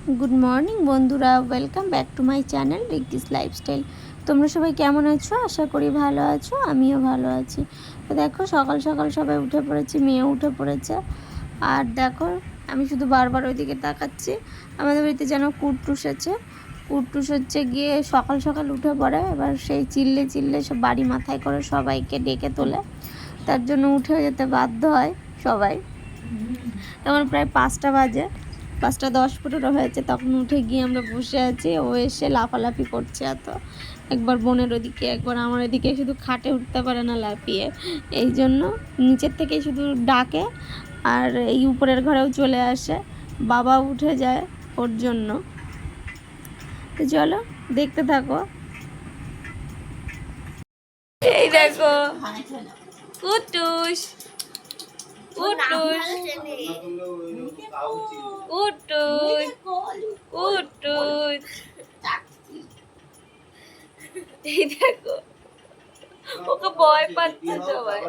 Good morning বন্ধুরা, welcome back to my channel Rinki's lifestyle. তোমরা সবাই কেমন আছো? আশা করি ভালো আছো, আমিও ভালো আছি। তো দেখো সকাল সকাল সবাই উঠে পড়েছি, মেয়ে উঠে পড়েছে। আর দেখো আমি শুধু বারবার ওইদিকে তাকাচ্ছি। আমাদের বাড়িতে যেন কুটটুস আছে, কুটটুস হচ্ছে গিয়ে সকাল সকাল উঠে পড়ে, এবার সেই চিল্লে চিল্লে সব বাড়ি মাথায় করে সবাইকে ডেকে তোলে। তার জন্য উঠে যেতে বাধ্য হয় সবাই। তখন প্রায় 5টা বাজে, 5:10 হয়েছে। তখন উঠে গিয়ে আমরা বসে আছি, ও এসে লাফালাফি করছে এত, একবার বোনের ওদিকে একবার আমার ওদিকে, শুধু খাটে উঠতে পারে না লাফিয়ে। এই জন্য নিচের থেকে শুধু ডাকে, আর এই উপরের ঘরেও চলে আসে, বাবা উঠে যায় ওর জন্য। তো চলো দেখতে থাকো। এই দেখো কুটুস, কুটুস, কুটুস, কুটুস। এই দেখো ওকে ভয় পাচ্ছে সবাই।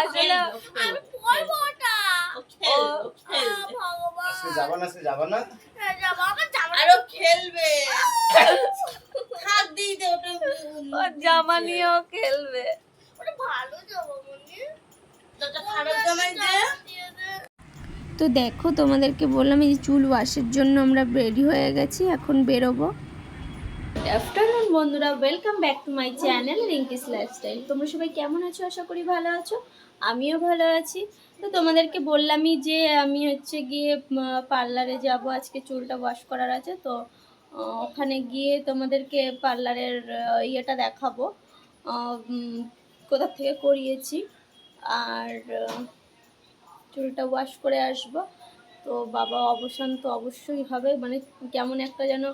আসলে ওর জামা নিয়েও খেলবে। তো দেখো তোমাদেরকে বললাম এই চুল ওয়াশের জন্য আমরা রেডি হয়ে গেছি, এখন বেরোবো। আফটারনুন বন্ধুরা, welcome back to my channel Rinki's lifestyle. তোমরা সবাই কেমন আছো? আশা করি ভালো আছো, আমিও ভালো আছি। তো তোমাদেরকে বললামই যে আমি হচ্ছে গিয়ে পার্লারে যাব, আজকে চুলটা ওয়াশ করার আছে। তো ওখানে গিয়ে তোমাদেরকে পার্লারের ইয়েটা দেখাবো, কোথা থেকে করিয়েছি, আর চুলটা ওয়াশ করে আসবো। তো বাবা অবসান তো অবশ্যই হবে, মানে কেমন একটা যেন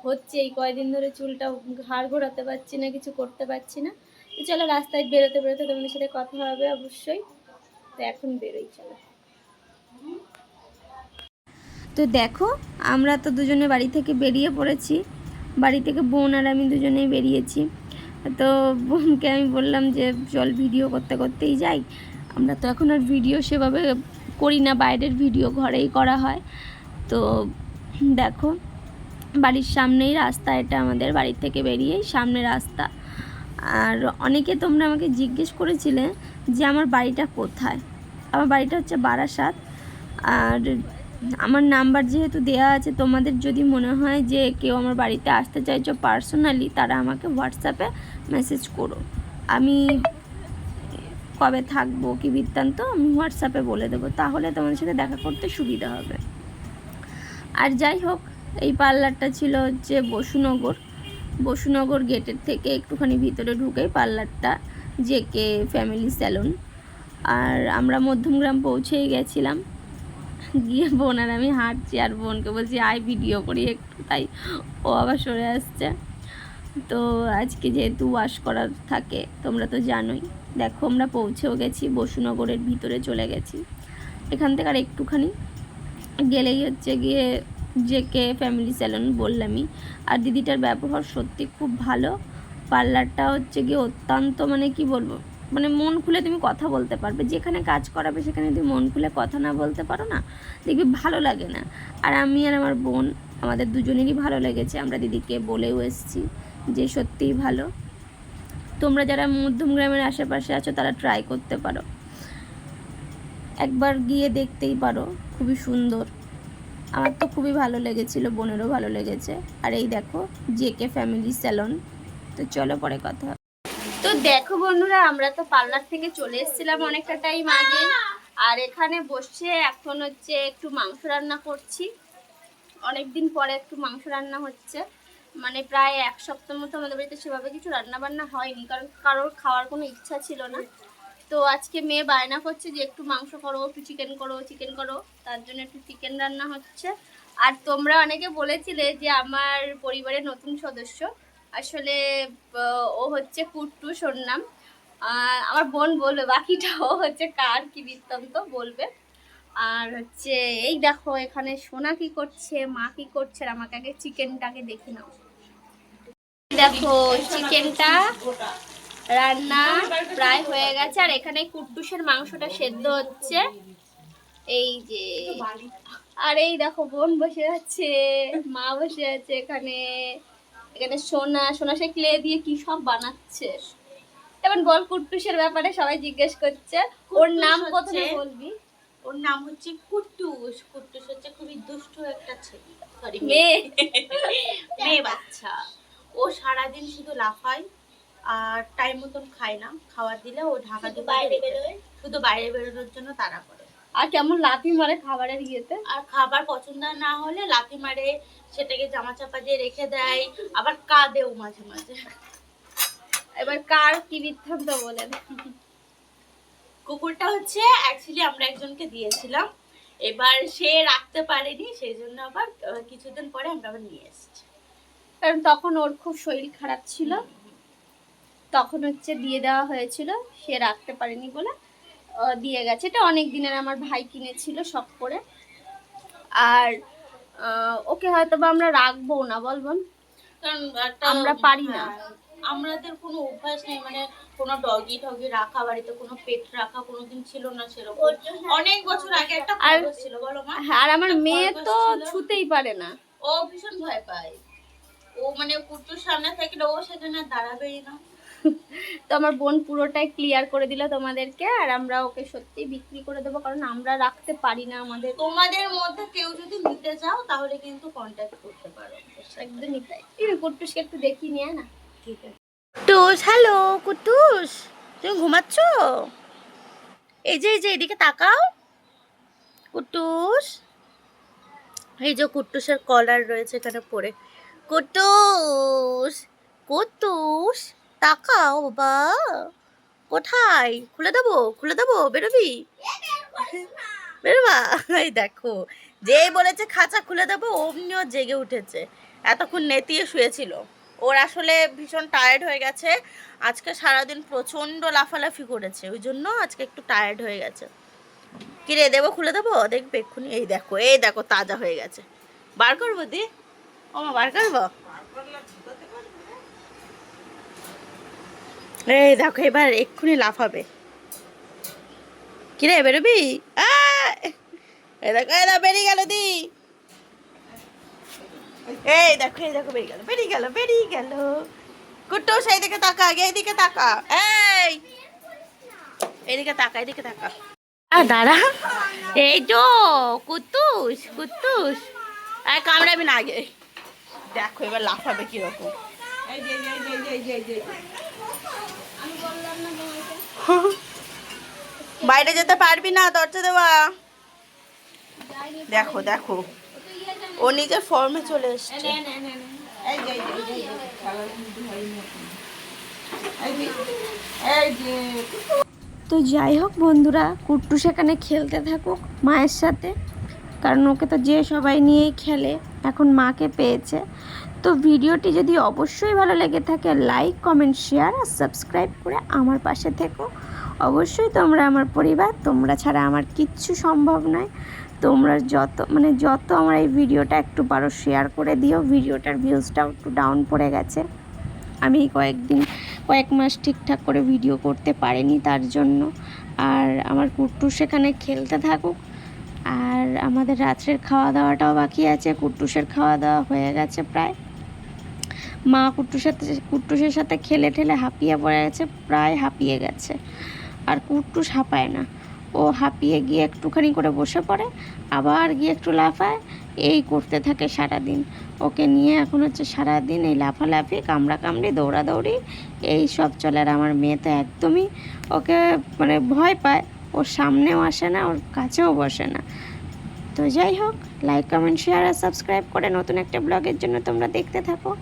হচ্ছে, এই কয়দিন ধরে চুলটা ঘাড় ঘোরাতে পারছি না, কিছু করতে পারছি না। তো চলো রাস্তায় বেরোতে বেরোতে তোমাদের সাথে কথা হবে অবশ্যই। তো এখন বেরোই, চলো। তো দেখো আমরা তো দুজনে বাড়ি থেকে বেরিয়ে পড়েছি, বাড়ি থেকে বোন আর আমি দুজনেই বেরিয়েছি। তো বোনকে আমি বললাম যে চল ভিডিও করতে করতেই যাই। আমরা তো এখন আর ভিডিও সেভাবে করি না, বাইরের ভিডিও ঘরেই করা হয়। তো দেখো বাড়ির সামনেই রাস্তা, এটা আমাদের বাড়ি থেকে বেরিয়েই সামনে রাস্তা। আর অনেকে তোমরা আমাকে জিজ্ঞেস করেছিলে যে আমার বাড়িটা কোথায়। আমার বাড়িটা হচ্ছে বারাসাত। আর আমার নাম্বার যেহেতু দেওয়া আছে, তোমাদের যদি মনে হয় যে কেউ আমার বাড়িতে আসতে চাইছো পার্সোনালি, তারা আমাকে হোয়াটসঅ্যাপে মেসেজ করো। আমি কবে থাকবো কি বৃত্তান্ত আমি হোয়াটসঅ্যাপে বলে দেবো, তাহলে তোমাদের সাথে দেখা করতে সুবিধা হবে। আর যাই হোক, এই পার্লারটা ছিল হচ্ছে বসুনগর গেটের থেকে একটুখানি ভিতরে ঢুকেই পার্লারটা, জেকে ফ্যামিলি স্যালুন। আর আমরা মধ্যমগ্রাম পৌঁছেই গেছিলাম। গিয়ে বোন আর আমি হাঁটছি, আর বোনকে বলছি আয় ভিডিও করি একটু, তাই ও আবার সরে আসছে। তো আজকে যেহেতু ওয়াশ করার থাকে তোমরা তো জানোই। দেখো আমরা পৌঁছেও গেছি, বসুনগরের ভিতরে চলে গেছি। এখান থেকে আর একটুখানি গেলেই হচ্ছে গিয়ে জেকে ফ্যামিলি স্যালুন বললামই। আর দিদিটার ব্যবহার সত্যি খুব ভালো। পার্লারটা হচ্ছে গিয়ে অত্যন্ত, মানে কি বলবো, মানে মন খুলে তুমি কথা বলতে পারবে। যেখানে কাজ করাবে সেখানে যদি মন খুলে কথা না বলতে পারো না, দেখবি ভালো লাগে না। আর আমি আর আমার বোন, আমাদের দুজনেরই ভালো লেগেছে। আমরা দিদিকে বলেও এসেছি যে সত্যিই ভালো। তোমরা যারা মধ্যমগ্রামের আশেপাশে আছো তারা ট্রাই করতে পারো, একবার গিয়ে দেখতেই পারো, খুবই সুন্দর। আমার তো খুবই ভালো লেগেছিলো, বোনেরও ভালো লেগেছে। আর এই দেখো জেকে ফ্যামিলি স্যালন। তো চলো পরে কথা হবে। তো দেখো বন্ধুরা, আমরা তো পার্লার থেকে চলে এসেছিলাম অনেকটা টাইম আগে, আর এখানে বসে এখন হচ্ছে একটু মাংস রান্না করছি। অনেক দিন পরে একটু মাংস রান্না হচ্ছে, মানে প্রায় 1 সপ্তাহ মতো আমাদের বাড়িতে সেভাবে কিছু রান্না বান্না হয়নি, কারণ কারোর খাওয়ার কোনো ইচ্ছা ছিল না। তো আজকে মেয়ে বায়না করছে যে একটু মাংস করো, একটু চিকেন করো, চিকেন করো, তার জন্য একটু চিকেন রান্না হচ্ছে। আর তোমরা অনেকে বলেছিলে যে আমার পরিবারের নতুন সদস্য, আসলে ও হচ্ছে কুট্টুস ওর নাম। আমার বোন বলবে বাকিটা, ও হচ্ছে কার কি বৃত্তান্ত বলবে। আর হচ্ছে এই দেখো এখানে সোনা কি করছে, মা কি করছে, আর আমাকে আগে চিকেনটাকে দেখে নাও। দেখো চিকেনটা রান্না প্রায় হয়ে গেছে, আর এখানে কুট্টুসের মাংসটা সেদ্ধ হচ্ছে। এই যে, আর এই দেখো বোন বসে আছে, মা বসে আছে এখানে। এখানে সোনা সোনা সে ক্লে দিয়ে কি সব বানাচ্ছে। এবার বল কুট্টুসের ব্যাপারে, সবাই জিজ্ঞেস করছে। ওর নাম প্রথমে বলবি। ওর নাম হচ্ছে কুট্টুস। কুট্টুস হচ্ছে খুবই দুষ্টু একটা ছেলে, সরি মেয়ে বাচ্চা। ও সারাদিন শুধু লাফায় আর টাইম মতন খায় না। খাবার দিলে ও ঢাকা দিয়ে বাইরে বেরোয়, শুধু বাইরে বেরোনোর জন্য তাড়া করে। আর কেমন লাথি মারে খাবারের ইয়েতে, আর খাবার পছন্দ না হলে লাথি মারে, সেটাকে জামা চাপা দিয়ে রেখে দেয়, আবার কাঁদেও মাঝে মাঝে। এবার কার কি বৃত্তান্ত বলেন। কুকুরটা হচ্ছে অ্যাকচুয়ালি আমরা একজনকে দিয়েছিলাম, এবার সে রাখতে পারেনি, সেই জন্য আবার কিছুদিন পরে আমরা আবার নিয়ে এসেছি। কারণ তখন ওর খুব শরীর খারাপ ছিল, তখন হচ্ছে দিয়ে দেওয়া হয়েছিল, সে রাখতে পারেনি বলে দিয়ে গেছে। এটা অনেক দিনের আমার ভাই কিনেছিল শখ করে। আর ওকে হয়তো বা আমরা রাখবো না, বলবেন, কারণ আমরা পারি না। আমাদের কোনো অভ্যাস নেই, মানে কোনো ডগি টগি রাখা, বাড়িতে কোনো পেট রাখা কোনোদিন ছিল না সেরকম। অনেক বছর আগে একটা খরগোশ ছিল, বলো মা। আর আমার মেয়ে তো ছুতেই পারে না, ও ভীষণ ভয় পায়। ও মানে কুট্টুর সামনে থাকলে ও সেখানে দাঁড়াবেই না। তো আমার বোন পুরোটাই ক্লিয়ার করে দিল তোমাদেরকে, আর আমরা ওকে সত্যি বিক্রি করে দেবো, কারণ আমরা রাখতে পারি না। আমাদের তোমাদের মধ্যে কেউ যদি নিতে চাও তাহলে কিন্তু কন্ট্যাক্ট করতে পারো। একদমই তাই। কুট্টুসকে একটু দেখিয়ে নিয়ে না। ঠিক আছে। কুট্টুস, হ্যালো কুট্টুস, তুমি ঘুমাচ্ছ? এই যে এদিকে তাকাও কুট্টুস। এই যে কুট্টুসের কলার রয়েছে এখানে পরে। কুট্টুস, কুট্টুস তাকাও বাবা, কোথায়? খুলে দেবো, বেরোবি? বেরোবা? এই দেখো, যেই বলেছে খাঁচা খুলে দেবো অমনিও জেগে উঠেছে। এতক্ষণ নেতিয়ে শুয়েছিল। ওর আসলে ভীষণ টায়ার্ড হয়ে গেছে, আজকে সারাদিন প্রচণ্ড লাফালাফি করেছে, ওই জন্য আজকে একটু টায়ার্ড হয়ে গেছে। কিরে দেবো, খুলে দেবো? দেখবে এক্ষুনি। এই দেখো তাজা হয়ে গেছে। বার করবো দি? ওমা বার করবো? এই দেখো এবার এক্ষুনি লাফাবে। কিরে বেরোবি? এই দেখো বেরিয়ে গেল দি। এই দেখো বেরিয়ে গেল। কুট্টুস এইদিকে তাকা, আগে এইদিকে তাকা, এইদিকে তাকা। দাঁড়া, এই তো কুট্টুস আর কামড়াবি না আগে। দেখো এবার লাফাবে কিরকম। বাইরে যেতে পারবি না, দরজা দেওয়া। দেখো ও নিজের ফর্মে চলে এসছে। তো যাই হোক বন্ধুরা, কুট্টু সেখানে খেলতে থাকুক মায়ের সাথে, কারণ ওকে তো যে সবাই নিয়েই খেলে, এখন মাকে পেয়েছে। তো ভিডিওটি যদি অবশ্যই ভালো লেগে থাকে, লাইক কমেন্ট শেয়ার আর সাবস্ক্রাইব করে আমার পাশে থেকো। অবশ্যই তোমরা আমার পরিবার, তোমরা ছাড়া আমার কিচ্ছু সম্ভব নয়। তোমরা যত আমার এই ভিডিওটা একটু পারো শেয়ার করে দিও। ভিডিওটার ভিউজটাও একটু ডাউন পড়ে গেছে, আমি কয়েক মাস ঠিকঠাক করে ভিডিও করতে পারিনি তার জন্য। আর আমার কুট্টু সেখানে খেলতে থাকুক, আর আমাদের রাত্রের খাওয়া দাওয়াটাও বাকি আছে। কুট্টুসের খাওয়া দাওয়া হয়ে গেছে প্রায়। মা কুট্টুসের সাথে খেলে ঠেলে হাঁপিয়ে পড়ে গেছে, প্রায় হাঁপিয়ে গেছে। আর কুট্টুস হাঁপায় না, ও হাঁপিয়ে গিয়ে একটুখানি করে বসে পড়ে, আবার গিয়ে একটু লাফায়, এই করতে থাকে সারাদিন। ওকে নিয়ে এখন হচ্ছে সারাদিন এই লাফালাফি, কামড়াকামড়ি, দৌড়াদৌড়ি এই সব চলে। আর আমার মেয়ে তো একদমই ওকে ভয় পায়, ওর সামনেও আসে না, ওর কাছেও বসে না। তো যাই হোক, লাইক কমেন্ট শেয়ার আর সাবস্ক্রাইব করে নতুন একটা ব্লগের জন্য তোমরা দেখতে থাকো।